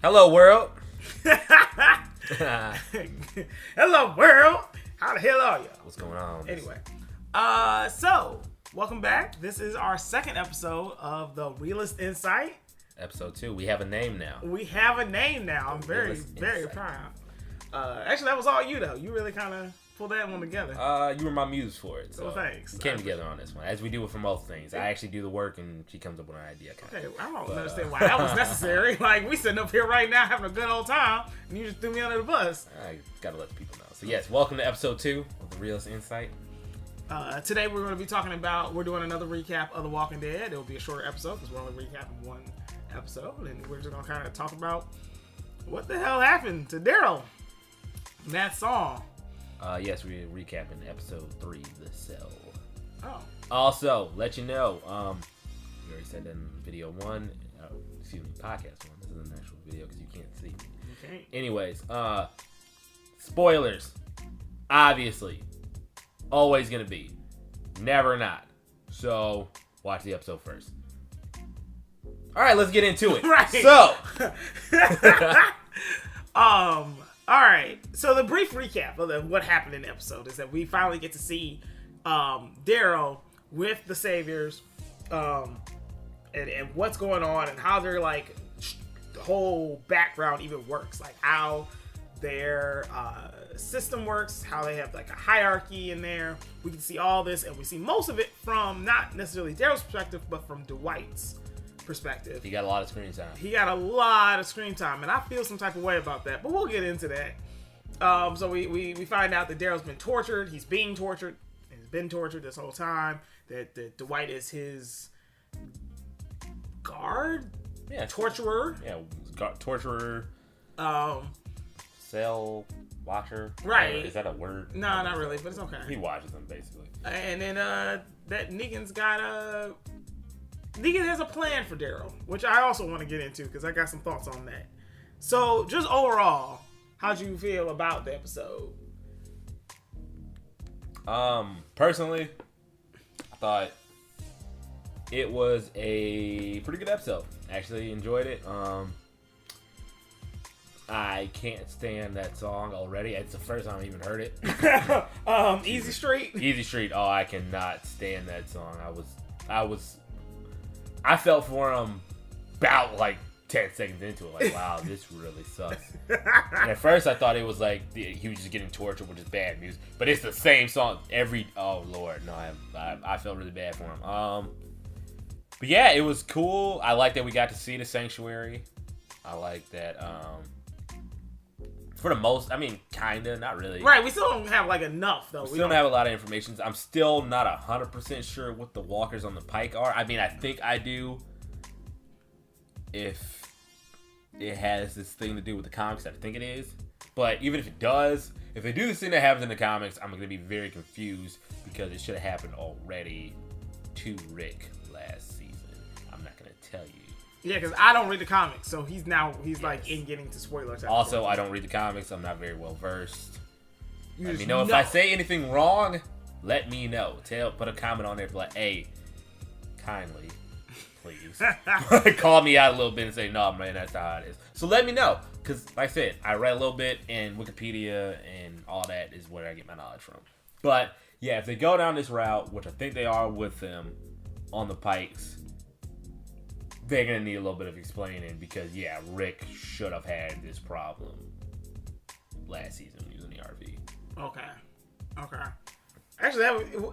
Hello, world. Hello, world. How the hell are you? What's going on? Anyway, so welcome back. This is our second episode of the Realist Insight. Episode 2. We have a name now. We have a name now. I'm very proud. Actually, that was all you though. You really kind of pulled that one together. You were my muse for it. So thanks. We came together on this one, as we do for most things. I actually do the work, and she comes up with an idea. Okay, I don't understand why that was necessary. Like, we sitting up here right now having a good old time, and you just threw me under the bus. I gotta let the people know. So yes, welcome to episode 2 of the Realist Insight. Today we're going to be talking about, we're doing another recap of The Walking Dead. It will be a shorter episode because we're only recapping one episode, and we're just going to kind of talk about what the hell happened to Daryl in that song. Yes, we're recapping episode 3, The Cell. Oh. Also, let you know, we already said that in video 1, podcast 1. This is an actual video because you can't see me. Okay. Anyways, spoilers, obviously, always gonna be, never not. So, watch the episode first. All right, let's get into it. Right. So, all right. So the brief recap of what happened in the episode is that we finally get to see Daryl with the Saviors, and what's going on and how their the whole background even works, like how their system works, how they have like a hierarchy in there. We can see all this, and we see most of it from not necessarily Daryl's perspective, but from Dwight's perspective. he got a lot of screen time. He got a lot of screen time, and I feel some type of way about that, but we'll get into that. So we find out that Daryl's been tortured. He's being tortured. He's been tortured this whole time. That Dwight is his guard? Yeah. Torturer? Yeah, torturer. Cell watcher. Right. Is that a word? No, not really, but it's okay. He watches them, basically. And then that Negan's got Negan has a plan for Daryl, which I also want to get into because I got some thoughts on that. So, just overall, how'd you feel about the episode? Personally, I thought it was a pretty good episode. Actually enjoyed it. I can't stand that song already. It's the first time I even heard it. Easy Street? Easy Street. Oh, I cannot stand that song. I felt for him about 10 seconds into it. Like, wow, this really sucks. And at first I thought it was like he was just getting tortured with his bad music. But it's the same song oh Lord. No, I felt really bad for him. But yeah, it was cool. I like that we got to see the sanctuary. I like that, for the most, kinda, not really. Right, we still don't have enough though. We still don't have a lot of information. I'm still not 100% sure what the walkers on the pike are. I think I do. If it has this thing to do with the comics, I think it is. But even if it does, if they do this thing that happens in the comics, I'm going to be very confused because it should have happened already to Rick last season. I'm not going to tell you. Yeah, because I don't read the comics, so he's in getting to spoilers. Also, I don't read the comics. I'm not very well versed. Let me know if I say anything wrong. Let me know. Put a comment on there, like, hey, kindly, please call me out a little bit and say, no, man, that's not how it is. So let me know, because like I said, I read a little bit, and Wikipedia and all that is where I get my knowledge from. But yeah, if they go down this route, which I think they are with them on the pikes, they're going to need a little bit of explaining because, yeah, Rick should have had this problem last season when he was in the RV. Okay. Actually,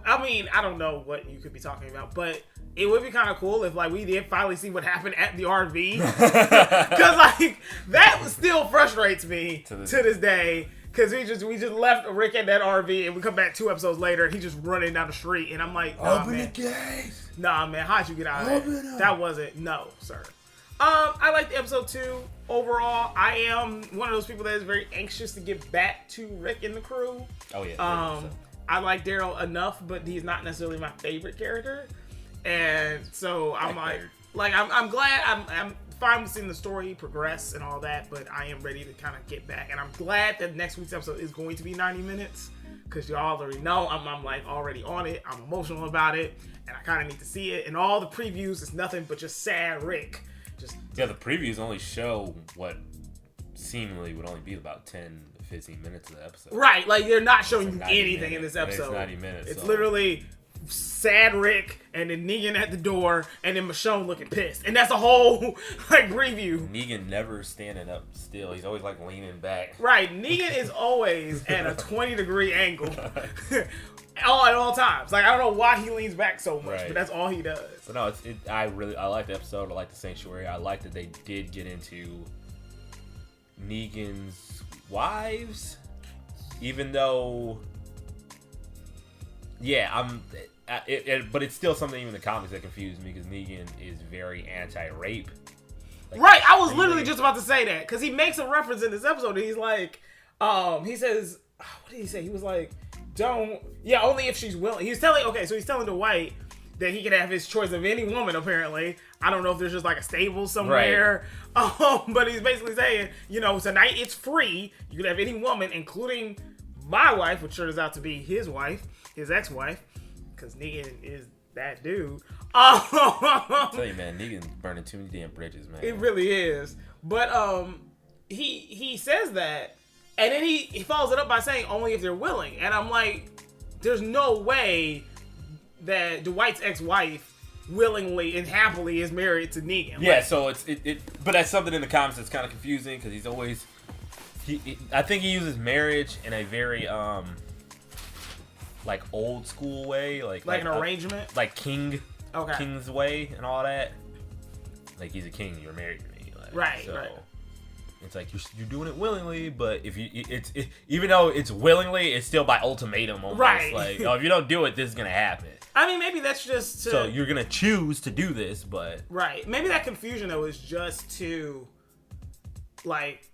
I don't know what you could be talking about, but it would be kind of cool if, we did finally see what happened at the RV. Because, that still frustrates me to this day. Because we just left Rick at that RV, and we come back 2 episodes later, and he's just running down the street, and I'm like, nah, open man. the gate. Nah, man, how'd you get out of that? That wasn't, no, sir. I liked episode 2. Overall, I am one of those people that is very anxious to get back to Rick and the crew. Oh, yeah. I like Daryl enough, but he's not necessarily my favorite character. And so I'm I'm glad, I'm fine with seeing the story progress and all that, but I am ready to kind of get back. And I'm glad that next week's episode is going to be 90 minutes because y'all already know I'm already on it. I'm emotional about it, and I kind of need to see it. And all the previews is nothing but just sad Rick. The previews only show what seemingly would only be about 10 to 15 minutes of the episode. Right, like they're not showing you anything minutes, in this episode. It's 90 minutes. It's so. literally sad Rick and then Negan at the door and then Michonne looking pissed. And that's a whole like review. Negan never standing up still. He's always like leaning back. Right, Negan is always at a 20-degree angle. At all times. Like I don't know why he leans back so much, but that's all he does. But no, I like the episode. I like the sanctuary. I like that they did get into Negan's wives, even though, but it's still something even in the comics that confused me because Negan is very anti-rape. Like, right, I was literally just about to say that because he makes a reference in this episode. And he's like, he says, what did he say? He was like, only if she's willing. He's telling Dwight that he can have his choice of any woman, apparently. I don't know if there's just like a stable somewhere. Right. But he's basically saying, tonight it's free. You can have any woman, including my wife, which turns out to be his wife, his ex-wife, because Negan is that dude. I tell you, man, Negan's burning too many damn bridges, man. It really is. But he says that, and then he follows it up by saying only if they're willing. And I'm like, there's no way that Dwight's ex-wife willingly and happily is married to Negan. Yeah, like, so but that's something in the comics that's kind of confusing because he's always I think he uses marriage in a very like old school way, like an arrangement, like king's way and all that. Like he's a king, you're married to me, like, right? So right. It's like you're doing it willingly, but if even though it's willingly, it's still by ultimatum almost. Right. Like, if you don't do it, this is gonna happen. I mean, maybe that's just so you're gonna choose to do this, but right. Maybe that confusion though is just to like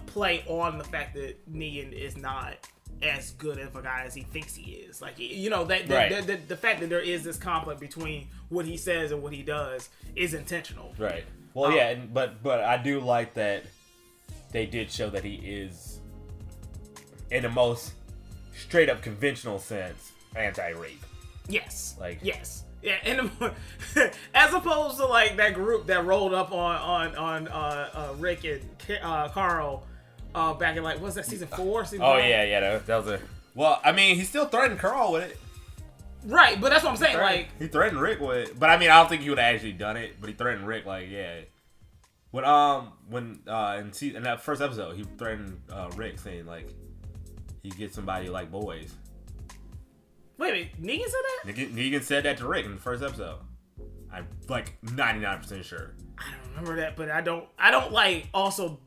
play on the fact that Negan is not as good of a guy as he thinks he is. Like that the fact that there is this conflict between what he says and what he does is intentional. Right. Well, but I do like that. They did show that he is, in the most straight up conventional sense, anti-rape. Yes. Yes. Yeah, and as opposed to like that group that rolled up on Rick and Carl back in like, what's that, season 4? Season 5? Yeah, that was a. Well, I mean, he still threatened Carl with it. Right, but that's what I'm saying. He threatened Rick with it, but I mean, I don't think he would have actually done it. But he threatened Rick, like, yeah. In that first episode, he threatened Rick, saying like he'd get somebody like boys. Wait, Negan said that? Negan said that to Rick in the first episode. I'm like 99% sure. I don't remember that, but I don't like. Also,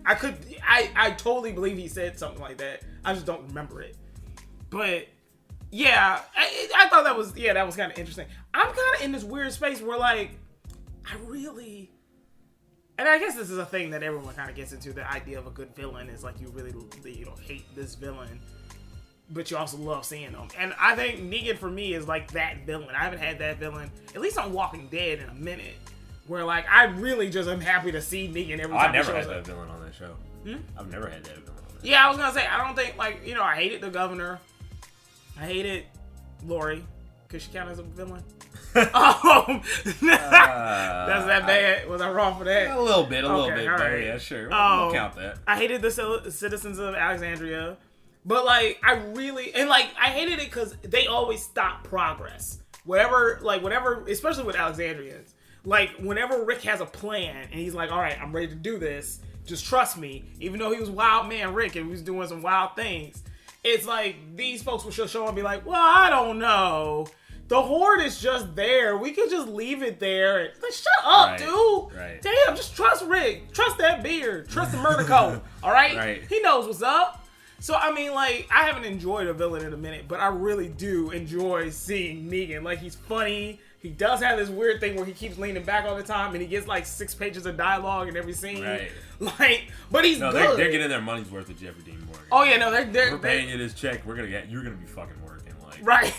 I totally believe he said something like that. I just don't remember it. But yeah, I thought that was kind of interesting. I'm kind of in this weird space where like I really. And I guess this is a thing that everyone kind of gets into. The idea of a good villain is like you really hate this villain, but you also love seeing them. And I think Negan for me is like that villain. I haven't had that villain, at least on Walking Dead, in a minute. Where like I really just am happy to see Negan every time. I never had that villain on that show. I've never had that villain on that show. Yeah, I was gonna say I don't think I hated the governor. I hated Lori because she counted as a villain. That's that bad. Was I wrong for that? A little bit, right. But yeah, sure. We'll count that. I hated the citizens of Alexandria, but like I hated it because they always stop progress. Whatever, especially with Alexandrians. Like whenever Rick has a plan and he's like, "All right, I'm ready to do this. Just trust me." Even though he was wild man Rick and he was doing some wild things, it's like these folks will show up and be like, "Well, I don't know. The horde is just there. We could just leave it there." Like, shut up, dude. Right. Damn, just trust Rick. Trust that beard. Trust the murder code. All right? Right. He knows what's up. So, I mean, like, I haven't enjoyed a villain in a minute, but I really do enjoy seeing Negan. Like, he's funny. He does have this weird thing where he keeps leaning back all the time, and he gets, like, 6 pages of dialogue in every scene. Right. Like, but he's good. They're getting their money's worth with Jeffrey Dean Morgan. Oh, yeah, no, they're paying you this check. You're going to be fucking working. Like. Right.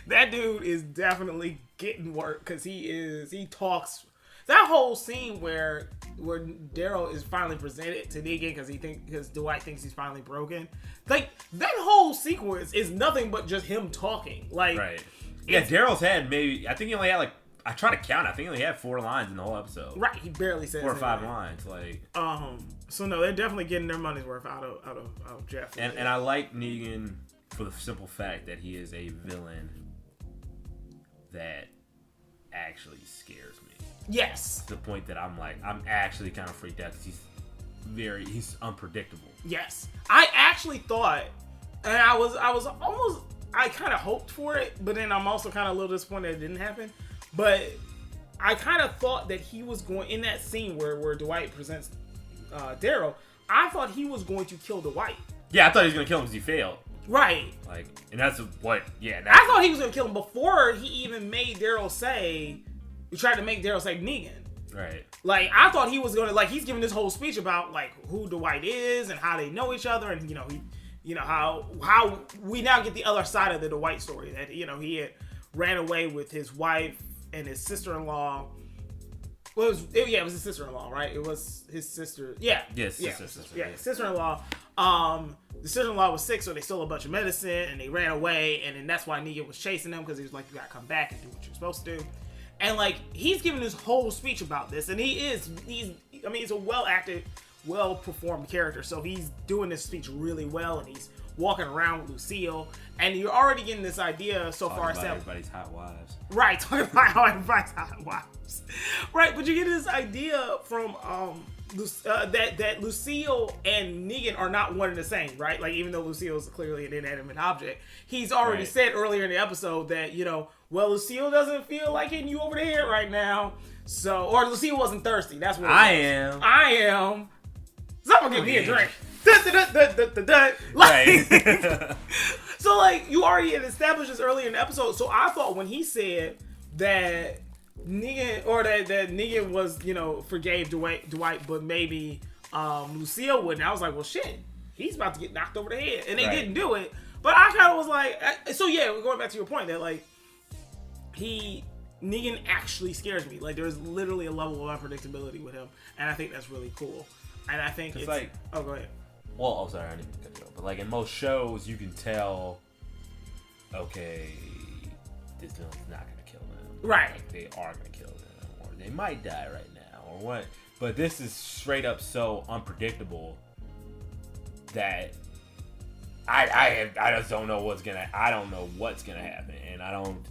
That dude is definitely getting work because he talks. That whole scene where Daryl is finally presented to Negan because Dwight thinks he's finally broken. Like that whole sequence is nothing but just him talking. Like, right. Yeah, Daryl's had I think he only had like I try to count. I think he only had 4 lines in the whole episode. Right, he barely says 4 or 5 anything. lines. Like, so no, they're definitely getting their money's worth out of Jeff. And I like Negan for the simple fact that he is a villain that actually scares me. Yes. To the point that I'm actually kind of freaked out because he's unpredictable. Yes. I actually thought, and I was almost, I kind of hoped for it, but then I'm also kind of a little disappointed it didn't happen. But I kind of thought that he was going, in that scene where Dwight presents Daryl, I thought he was going to kill Dwight. Yeah, I thought he was going to kill him because he failed. Right. Like, and that's what, yeah. I thought he was going to kill him before he even made Daryl say, he tried to make Daryl say Negan. Right. Like, I thought he was going to, like, he's giving this whole speech about, like, who Dwight is and how they know each other and, how we now get the other side of the Dwight story. That, he had ran away with his wife and his sister-in-law. Well, it was his sister-in-law, right? It was his sister. Yeah. Yes. Yeah, his sister-in-law. The sister-in-law was sick, so they stole a bunch of medicine and they ran away. And then that's why Negan was chasing them, because he was like, you gotta come back and do what you're supposed to do. And, like, he's giving this whole speech about this. And he's a well-acted, well-performed character. So he's doing this speech really well. And he's walking around with Lucille. And you're already getting this idea so far. About everybody's hot wives. Right, talking about how everybody's hot wives. Right, but you get this idea from that Lucille and Negan are not one and the same, right? Like, even though Lucille is clearly an inanimate object, he's already said earlier in the episode that, well, Lucille doesn't feel like hitting you over the head right now. So, or Lucille wasn't thirsty. That's what I am. Someone give me a drink. Like, so, like, you already had established this earlier in the episode. So I thought when he said that Negan, or that Negan was, forgave Dwight, but maybe Lucille wouldn't, I was like, well, shit, he's about to get knocked over the head. And they didn't do it. But I kind of was like, so yeah, going back to your point that, like, Negan actually scares me. Like, there's literally a level of unpredictability with him. And I think that's really cool. And I think it's like, oh, go ahead. Well, sorry, I didn't mean to cut you off. But, like, in most shows, you can tell, okay, this villain's not going to kill them. Right. Like, they are going to kill them. Or they might die right now. Or what. But this is straight up so unpredictable that I just don't know what's going to... I don't know what's going to happen. And I'm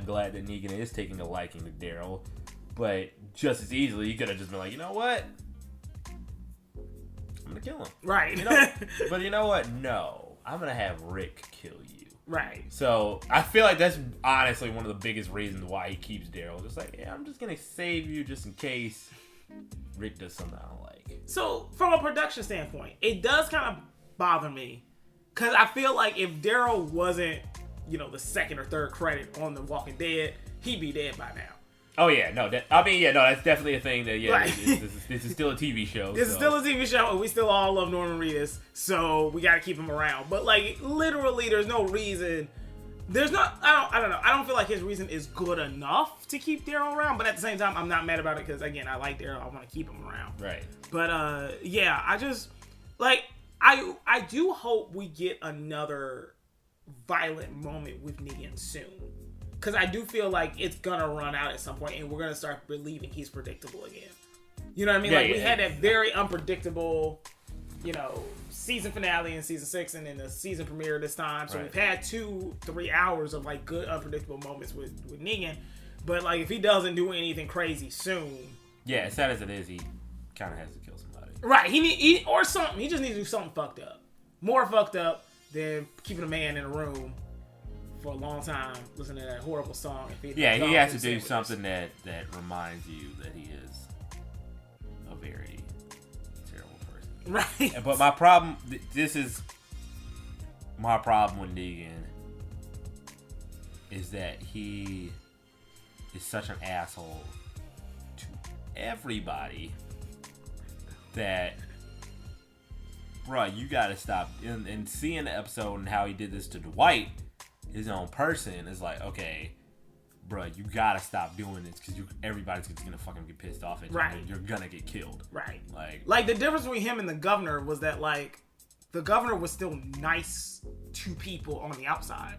glad that Negan is taking a liking to Daryl. But just as easily, you could have just been like, you know what? I'm gonna kill him. Right. But you know what? No. I'm gonna have Rick kill you. Right. So I feel like that's honestly one of the biggest reasons why he keeps Daryl. Just like, yeah, I'm just gonna save you just in case Rick does something I don't like. So from a production standpoint, it does kind of bother me. Cause I feel like if Daryl wasn't, the second or third credit on The Walking Dead, he'd be dead by now. Oh, yeah, no, that's definitely a thing that, right. this is still a TV show. This is still a TV show, and we still all love Norman Reedus, so we gotta keep him around. But, like, literally, there's no reason, I don't know, I don't feel like his reason is good enough to keep Daryl around, but at the same time, I'm not mad about it, because, again, I like Daryl, I want to keep him around. Right. But, yeah, I just, like, I do hope we get another violent moment with Negan soon. Because I do feel like it's going to run out at some point and we're going to start believing he's predictable again. You know what I mean? We had that very unpredictable, season finale in season 6 and then the season premiere this time. So we've had 2-3 hours of, like, good unpredictable moments with Negan. But, like, if he doesn't do anything crazy soon. Yeah, as sad as it is, he kind of has to kill somebody. Right. He or something. He just needs to do something fucked up. More fucked up than keeping a man in a room for a long time, listening to that horrible song. He has to do something that reminds you that he is a very terrible person. Right. But my problem, this is my problem with Negan, is that he is such an asshole to everybody that, bruh, you gotta stop. And seeing the episode and how he did this to Dwight, his own person, is like, okay, bro, you gotta stop doing this because everybody's just gonna fucking get pissed off at you. Right. And you're gonna get killed. Right. Like the difference between him and the governor was that, like, the governor was still nice to people on the outside.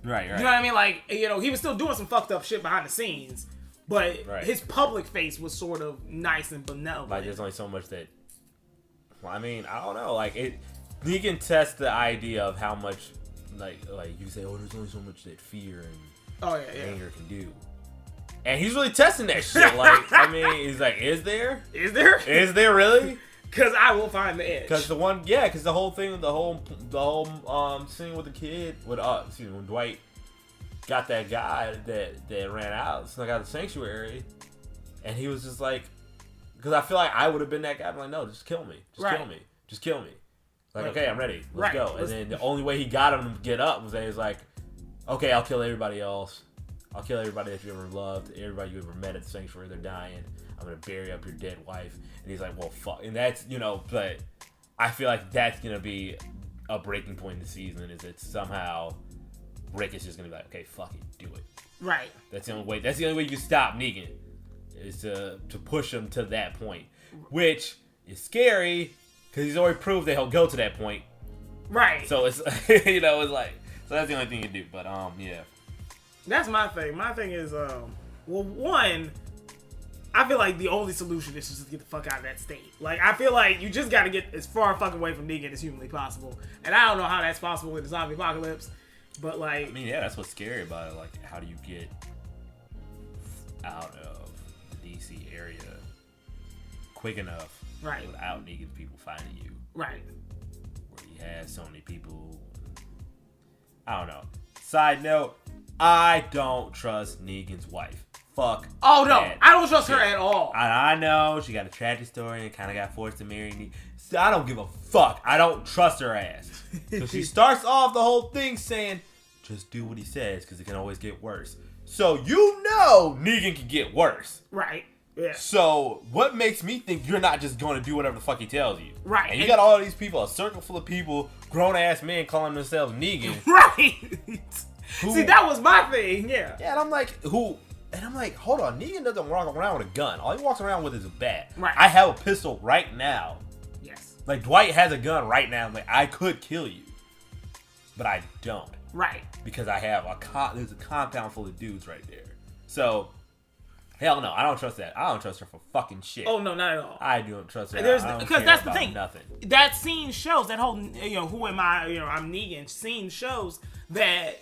Right. You know what I mean? Like, you know, he was still doing some fucked up shit behind the scenes, but his public face was sort of nice and benevolent. Like, there's only so much that. Well, I mean, I don't know. Like, Negan tests the idea of how much, like you say, oh, there's only so much that fear and anger can do. And he's really testing that shit. Like, I mean, he's like, is there? Is there? Is there really? Because I will find the edge. Because the whole thing, the whole scene with the kid, when Dwight got that guy that ran out, snuck out of the sanctuary, and he was just like, because I feel like I would have been that guy. I'm like, no, just kill me, just kill me. Like, okay, I'm ready, let's go. And then the only way he got him to get up was that he was like, okay, I'll kill everybody else. I'll kill everybody that you ever loved, everybody you ever met at the sanctuary. They're dying. I'm gonna bury up your dead wife. And he's like, well, fuck. And that's, you know, but I feel like that's gonna be a breaking point in the season. Is that somehow Rick is just gonna be like, okay, fuck it, do it. Right. That's the only way. That's the only way you can stop Negan, is to push him to that point, which is scary because he's already proved that he'll go to that point. Right. So it's you know, it's like, so that's the only thing you do. But yeah. That's my thing. My thing is, well, one, I feel like the only solution is just to get the fuck out of that state. Like, I feel like you just gotta get as far fucking away from Negan as humanly possible. And I don't know how that's possible in the zombie apocalypse, but like... I mean, yeah, that's what's scary about it. Like, how do you get out of the DC area quick enough without Negan's people finding you? Right. Where he has so many people... I don't know. Side note, I don't trust Negan's wife. Fuck. Oh, no. I don't trust her at all. I know. She got a tragic story and kind of got forced to marry Negan. So I don't give a fuck. I don't trust her ass. So she starts off the whole thing saying, just do what he says because it can always get worse. So you know Negan can get worse. Right. Yeah. So what makes me think you're not just going to do whatever the fuck he tells you? Right. And you got all these people, a circle full of people, grown-ass men calling themselves Negan. Right. See, that was my thing, yeah. Yeah, and I'm like, hold on, Negan doesn't walk around with a gun. All he walks around with is a bat. Right. I have a pistol right now. Yes. Like, Dwight has a gun right now. Like, I could kill you. But I don't. Right. Because I have there's a compound full of dudes right there. So, hell no, I don't trust that. I don't trust her for fucking shit. Oh, no, not at all. I don't trust her. Because that's the thing. Nothing. That scene shows, that whole, who am I, I'm Negan scene shows that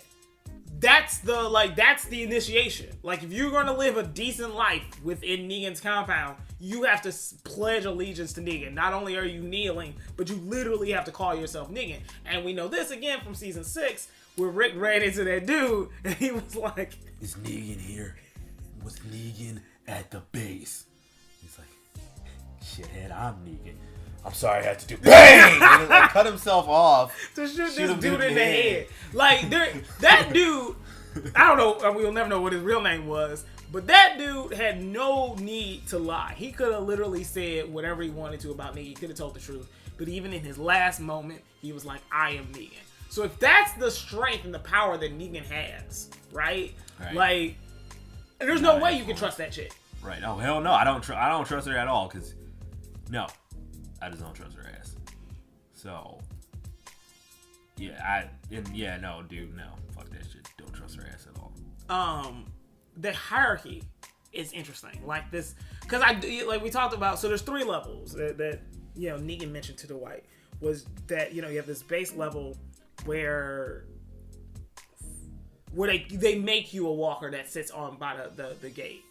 that's the initiation. Like, if you're going to live a decent life within Negan's compound, you have to pledge allegiance to Negan. Not only are you kneeling, but you literally have to call yourself Negan. And we know this again from season 6, where Rick ran into that dude, and he was like, is Negan here? Was Negan at the base? He's like, shithead, I'm Negan. I'm sorry I had to do bang! And he, like, cut himself off to shoot this dude in the head. Like, that dude, I don't know, we'll never know what his real name was, but that dude had no need to lie. He could have literally said whatever he wanted to about Negan. He could have told the truth. But even in his last moment, he was like, I am Negan. So if that's the strength and the power that Negan has, right? Like, there's no way you can trust that shit. Right. Oh, hell no. I don't trust her at all, because, no. I just don't trust her ass. So, yeah, no, dude, no. Fuck that shit. Don't trust her ass at all. The hierarchy is interesting. Like this, because like we talked about, so there's 3 levels that Negan mentioned to Dwight, was that, you have this base level where they make you a walker that sits on by the gate,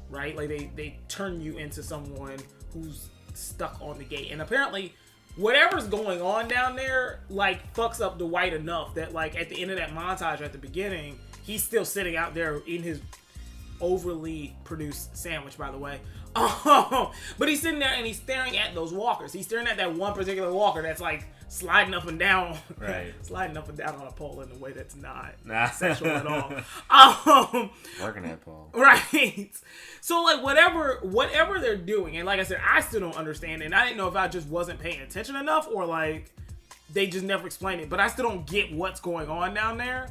right? Like they turn you into someone who's stuck on the gate, and apparently whatever's going on down there like fucks up Dwight enough that, like, at the end of that montage at the beginning, he's still sitting out there in his overly produced sandwich, by the way, but he's sitting there and he's staring at those walkers. He's staring at that one particular walker that's like sliding up and down, right? Sliding up and down on a pole in a way that's not sexual at all. Working that pole, right? So, like, whatever they're doing, and like I said, I still don't understand it. And I didn't know if I just wasn't paying attention enough, or like they just never explained it. But I still don't get what's going on down there.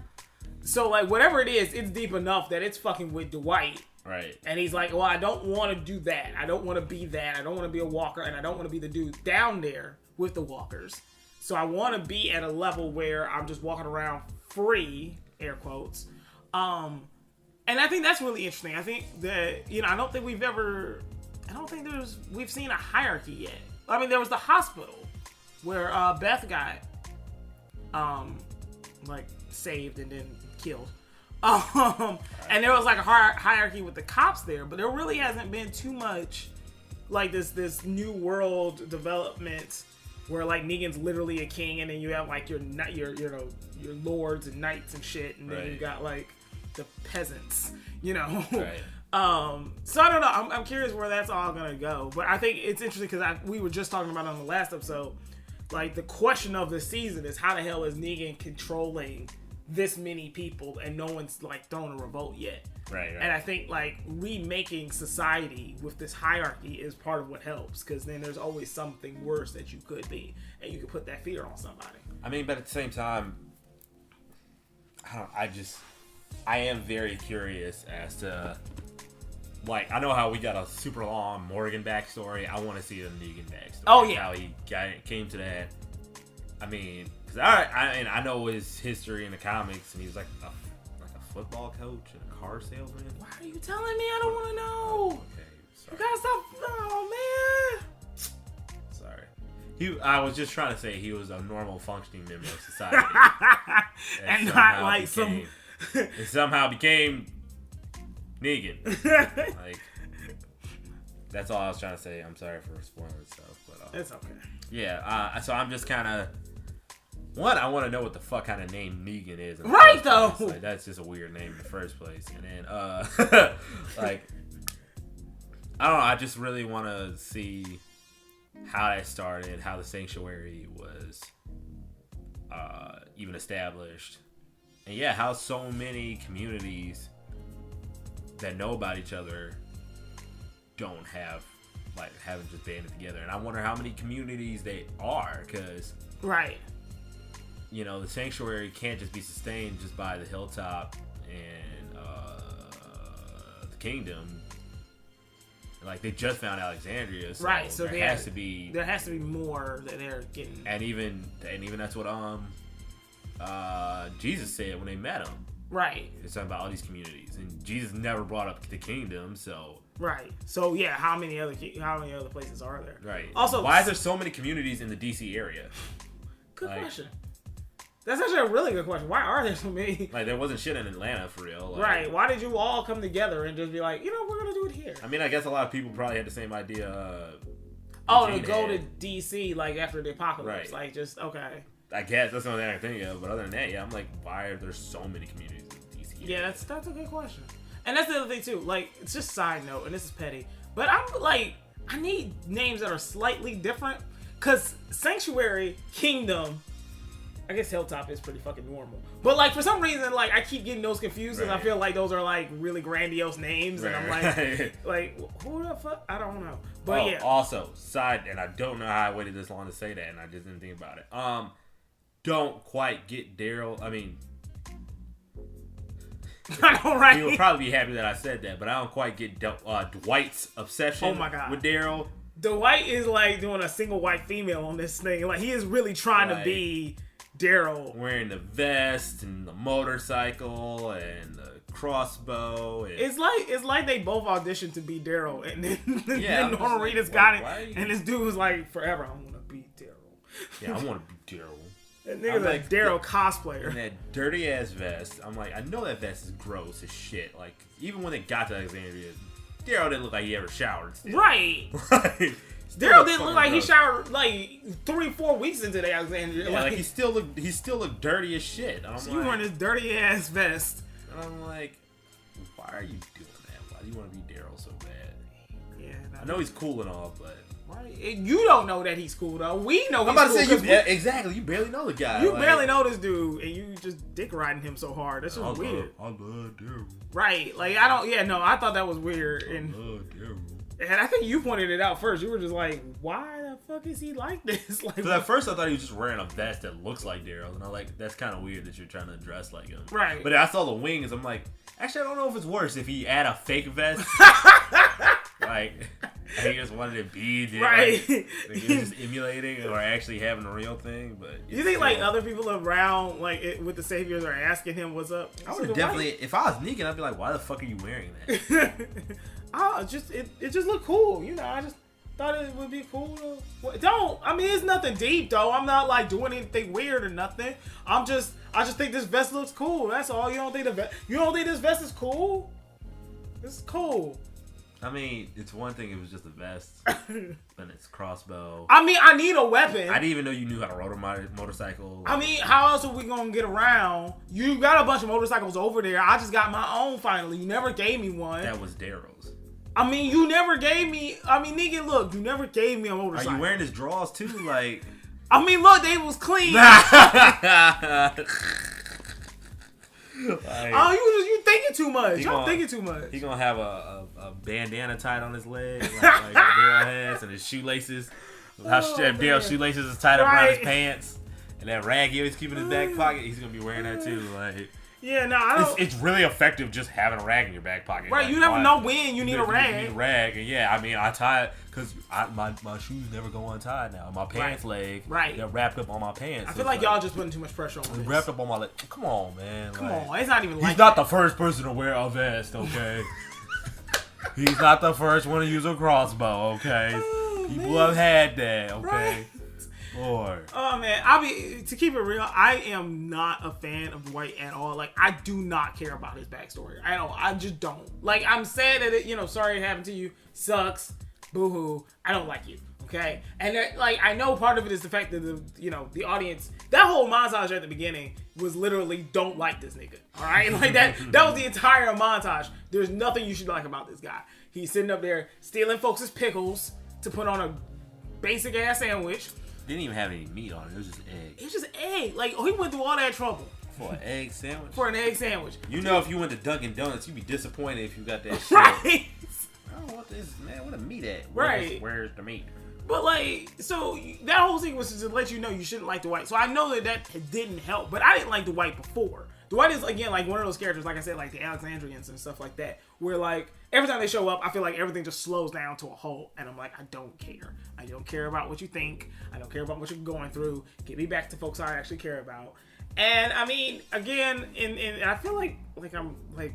So, like, whatever it is, it's deep enough that it's fucking with Dwight. Right. And he's like, well, I don't want to do that. I don't want to be that. I don't want to be a walker, and I don't want to be the dude down there with the walkers. So I want to be at a level where I'm just walking around free, air quotes. And I think that's really interesting. I think that, I don't think we've seen a hierarchy yet. I mean, there was the hospital where Beth got saved and then killed. And there was like a hierarchy with the cops there, but there really hasn't been too much like this new world development where like Negan's literally a king, and then you have like your lords and knights and shit, and then you got like the peasants, Right. So I don't know. I'm curious where that's all gonna go, but I think it's interesting because we were just talking about it on the last episode. Like the question of the season is how the hell is Negan controlling this many people and no one's like thrown a revolt yet. Right. And I think like remaking society with this hierarchy is part of what helps, because then there's always something worse that you could be, and you can put that fear on somebody. I mean, but at the same time, I am very curious as to, like, I know how we got a super long Morgan backstory. I want to see the Negan backstory. Oh yeah, how he came to that. I mean, because I know his history in the comics, and he's like a football coach and a car salesman. Why are you telling me? I don't want to know. Okay, sorry. You gotta stop. Oh man. Sorry. I was just trying to say he was a normal functioning member of society, and not like and somehow became Negan. Like, that's all I was trying to say. I'm sorry for spoiling stuff, but it's okay. Yeah. So I'm just kind of. One, I want to know what the fuck kind of name Negan is. Right, though. Like, that's just a weird name in the first place. And then, like, I don't know. I just really want to see how that started, how the Sanctuary was even established. And yeah, how so many communities that know about each other haven't just banded together. And I wonder how many communities they are, because... Right. The Sanctuary can't just be sustained just by the Hilltop and the Kingdom. Like, they just found Alexandria, so right. So there has to be more that they're getting. And even that's what Jesus said when they met him. Right. It's talking about all these communities, and Jesus never brought up the Kingdom, so. Right. So yeah, how many other places are there? Right. Also, why is there so many communities in the DC area? Good question. That's actually a really good question. Why are there so many? Like, there wasn't shit in Atlanta, for real. Like, right. Why did you all come together and just be like, we're going to do it here? I mean, I guess a lot of people probably had the same idea. To go to D.C., like, after the apocalypse. Right. Like, just, okay. I guess that's the only thing I can think of. But other than that, yeah, I'm like, why are there so many communities in D.C.? Yeah, that's a good question. And that's the other thing, too. Like, it's just side note, and this is petty. But I'm, like, I need names that are slightly different. Because Sanctuary, Kingdom... I guess Hilltop is pretty fucking normal. But, like, for some reason, like, I keep getting those confused, and I feel like those are, like, really grandiose names, and I'm like, who the fuck? I don't know. But, yeah. Also, and I don't know how I waited this long to say that, and I just didn't think about it. Don't quite get Daryl. I mean, I know, right? He would probably be happy that I said that, but I don't quite get Dwight's obsession with Daryl. Dwight is, like, doing a single white female on this thing. Like, he is really trying to be... Daryl wearing the vest and the motorcycle and the crossbow. And... It's like they both auditioned to be Daryl, and then Norman Reedus got it, and this dude was like, "Forever, I want to be Daryl." Yeah, I want to be Daryl. That nigga's like Daryl cosplayer. And that dirty ass vest. I'm like, I know that vest is gross as shit. Like, even when they got to Alexandria, Daryl didn't look like he ever showered. Still. Right. Daryl didn't look like he showered like 3-4 weeks into the Alexandria. Yeah, like he still looked dirty as shit. So you wearing this dirty ass vest. And I'm like, why are you doing that? Why do you want to be Daryl so bad? Yeah, I know he's cool and all, but you don't know that he's cool though. We know. I'm about to say exactly. You barely know the guy. You barely know this dude, and you just dick riding him so hard. That's just weird. I love Daryl. Right? Like I don't. Yeah, no. I thought that was weird. I love Daryl. And I think you pointed it out first. You were just like, why the fuck is he like this? Like, because at first I thought he was just wearing a vest that looks like Daryl. And I'm like, that's kind of weird that you're trying to dress like him. Right. But I saw the wings. I'm like, actually, I don't know if it's worse if he add a fake vest. Like, He just wanted to be there, right. Like he was just emulating or actually having a real thing. But you think like other people around, like with the saviors, are asking him what's up? I would definitely, if I was Negan, I'd be like, why the fuck are you wearing that? It just looked cool, you know. I just thought it would be cool to. I mean, it's nothing deep though. I'm not like doing anything weird or nothing. I just think this vest looks cool. That's all. You don't think this vest is cool? It's cool. I mean, it's one thing if it was just a vest, then it's crossbow. I mean, I need a weapon. I didn't even know you knew how to ride a motorcycle. I mean, how else are we gonna get around? You got a bunch of motorcycles over there. I just got my own finally. You never gave me one. That was Daryl's. I mean, you never gave me. I mean, nigga, look, you never gave me a motorcycle. Are you wearing his drawers too? Like, I mean, look, they was clean. You thinking too much. Y'all thinking too much. He gonna have a bandana tied on his leg, like Daryl has, and his shoelaces. How Daryl's shoelaces is tied up around his pants, and that rag he always keep in his back pocket. He's gonna be wearing that too. Like, yeah, no, I don't. It's really effective just having a rag in your back pocket. Right, like, you never know when you need a rag. You need a rag, and yeah, I mean, I tie it because my shoes never go untied now. My pants leg, they're wrapped up on my pants. I feel like y'all just putting too much pressure on this. Wrapped up on my leg. Come on, man. Come on, it's not even like he's not the first person to wear a vest, okay? He's not the first one to use a crossbow, okay? People have had that, okay? Right. Lord. Oh man, to keep it real, I am not a fan of Dwight at all. Like, I do not care about his backstory. I just don't. Like, I'm sad that it, sorry it happened to you. Sucks. Boo-hoo. I don't like you. Okay? And like, I know part of it is the fact that the audience, that whole montage at the beginning was literally don't like this nigga. Alright? Like that was the entire montage. There's nothing you should like about this guy. He's sitting up there stealing folks' pickles to put on a basic ass sandwich. Didn't even have any meat on it. It was just egg. It was just egg. Like, he went through all that trouble. For an egg sandwich? For an egg sandwich. You know, if you went to Dunkin' Donuts, you'd be disappointed if you got that shit. Right. I don't want this, man. Where the meat at? Where's the meat? But, like, so that whole thing was to let you know you shouldn't like Dwight. So I know that didn't help. But I didn't like Dwight before. Dwight is, again, like one of those characters, like I said, like the Alexandrians and stuff like that, where, like, every time they show up, I feel like everything just slows down to a halt, and I'm like, I don't care. I don't care about what you think. I don't care about what you're going through. Get me back to folks I actually care about. And, I mean, again, and I feel like I'm, like,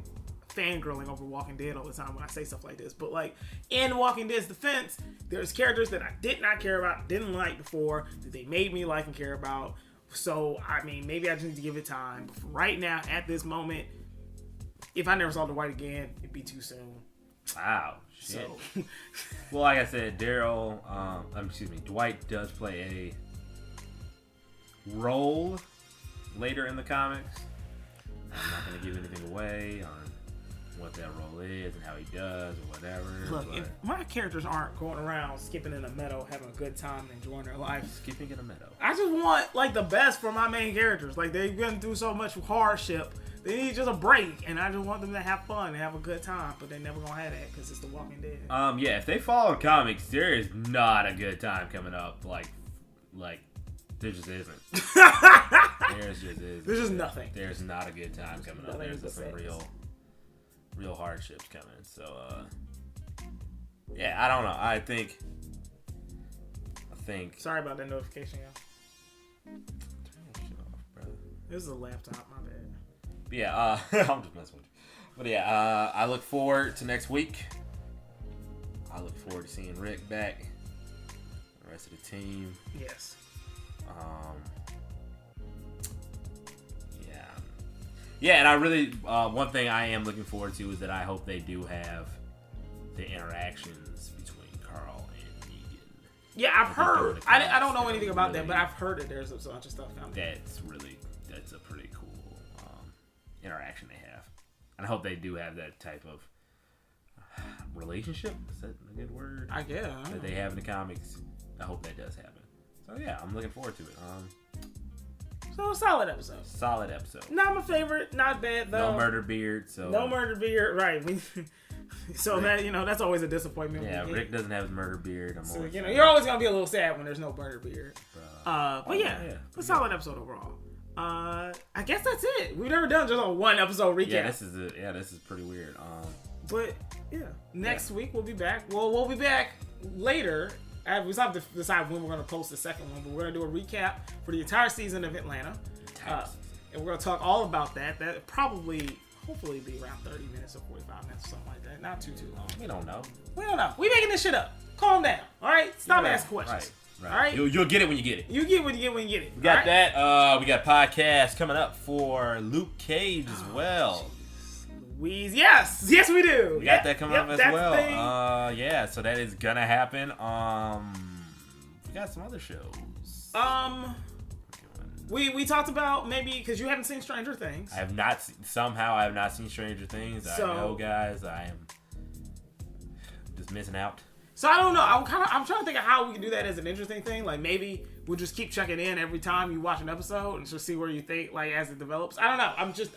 fangirling over Walking Dead all the time when I say stuff like this, but, like, in Walking Dead's defense, there's characters that I did not care about, didn't like before, that they made me like and care about. So, I mean, maybe I just need to give it time. But for right now, at this moment, if I never saw Dwight again, it'd be too soon. Wow. Shit. So. Well, like I said, Dwight does play a role later in the comics. I'm not going to give anything away on what that role is and how he does or whatever. Look, if my characters aren't going around skipping in a meadow, having a good time, and enjoying their life. Skipping in a meadow. I just want, like, the best for my main characters. Like, they've been through so much hardship. They need just a break, and I just want them to have fun and have a good time, but they're never going to have that because it's The Walking Dead. Yeah, if they follow comics, there is not a good time coming up. Like, there just isn't. There's just nothing. There's not a good time coming up. There's just some real hardships coming. So, yeah, I don't know. I think. Sorry about that notification, y'all. Turn that shit off, brother. This is a laptop, my bad. But yeah, I'm just messing with you. But yeah, I look forward to next week. I look forward to seeing Rick back. The rest of the team. Yes. Yeah, and I really, one thing I am looking forward to is that I hope they do have the interactions between Carl and Negan. Yeah, I've heard. I don't know anything about that, but I've heard that there's a bunch of stuff coming. That's a pretty cool interaction they have. And I hope they do have that type of relationship. Is that a good word? I guess. That they have in the comics. I hope that does happen. So yeah, I'm looking forward to it. So solid episode. Not my favorite. Not bad though. No murder beard. No murder beard. Right. So Rick, that that's always a disappointment. Yeah, Rick doesn't have his murder beard. You're always gonna be a little sad when there's no murder beard. But a solid episode overall. I guess that's it. We've never done just a one episode recap. Yeah, this is pretty weird. But Yeah. Next week we'll be back. Well, we'll be back later. We still have to decide when we're going to post the second one, but we're going to do a recap for the entire season of Atlanta. And we're going to talk all about that. That probably, hopefully, be around 30 minutes or 45 minutes or something like that. Not too long. We don't know. We making this shit up. Calm down. All right? Stop asking questions. Right. All right? You'll get it when you get it. You get when you get it. We got that. We got podcast coming up for Luke Cage as well. Yes, we do. We got that coming up as well. Yeah, so that is gonna happen. We got some other shows. We talked about maybe because you haven't seen Stranger Things. I have not seen Stranger Things. I know, guys. I am just missing out. So I don't know. I'm trying to think of how we can do that as an interesting thing. Like maybe we'll just keep checking in every time you watch an episode and just see where you think like as it develops. I don't know.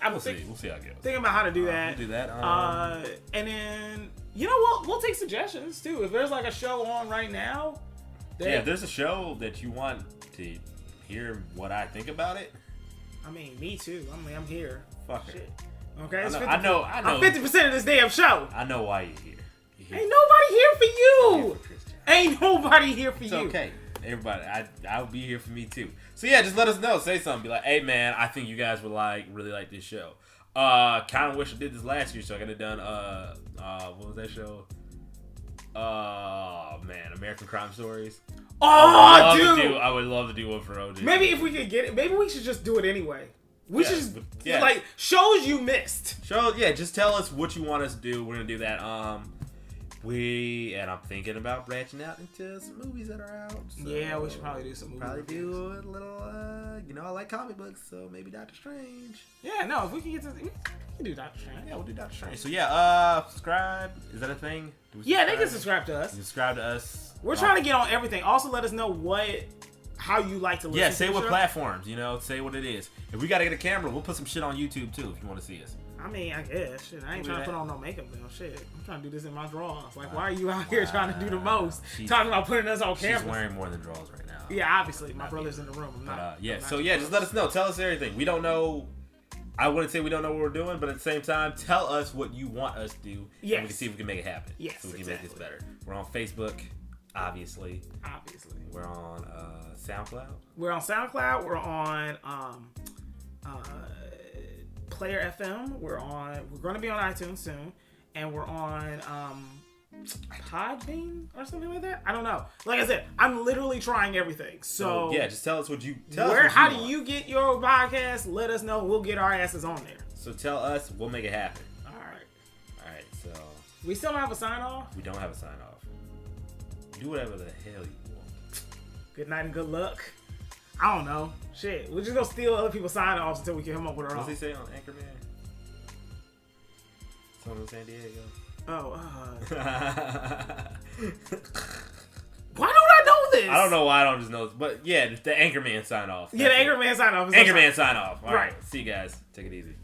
We'll see how it goes. Thinking about how to do that. We'll do that. And then we'll take suggestions too. If there's like a show on right now. If there's a show that you want to hear what I think about it. I mean, me too. I'm here. Fuck shit. Okay, I know. I'm 50% of this damn show. I know why you're here. Ain't nobody here for you. Ain't nobody here for you. It's okay. Everybody, I'll be here for me too. So yeah, just let us know. Say something. Be like, hey man, I think you guys would really like this show. Kind of wish I did this last year, so I could have done what was that show? Man, American Crime Stories. Oh, dude! I would love to do one for OJ. Maybe if we could get it, maybe we should just do it anyway. We should just like shows you missed. Just tell us what you want us to do. We're gonna do that. I'm thinking about branching out into some movies that are out. So yeah, we should probably do some movies. Probably do a little, I like comic books, so maybe Doctor Strange. Yeah, no, if we can get to, we can do Doctor Strange. Yeah, we'll do Doctor Strange. So yeah, subscribe. Is that a thing? Yeah, they can subscribe to us. Subscribe to us. We're trying to get on everything. Also, let us know how you like to listen. Yeah, say what platforms. Say what it is. If we gotta get a camera, we'll put some shit on YouTube too. If you want to see us. I mean, I guess. Shit, I ain't trying to put on no makeup though. Shit, I'm trying to do this in my drawers. Like, why are you out here trying to do the most? Talking about putting us on camera. She's wearing more than drawers right now. Yeah, obviously. My brother's in the room. Just let us know. Tell us everything. We don't know. I wouldn't say we don't know what we're doing, but at the same time, tell us what you want us to do. Yes. And we can see if we can make it happen. Yes, so we can make this better. We're on Facebook, obviously. We're on SoundCloud. We're on Player FM. We're going to be on iTunes soon, and we're on Podbean or something like that. I don't know. Like I said, I'm literally trying everything. So yeah, just tell us what you how do you get your podcast? Let us know. We'll get our asses on there. So tell us. We'll make it happen. All right. So we still don't have a sign off. We don't have a sign off. Do whatever the hell you want. Good night and good luck. I don't know. Shit. We're just going to steal other people's sign-offs until we can come up with our own. What's he say on Anchorman? Someone in San Diego. Why don't I know this? I don't know why I don't just know this. But yeah, the Anchorman sign-off. Yeah, the Anchorman sign-off. Anchorman sign-off. All right. See you guys. Take it easy.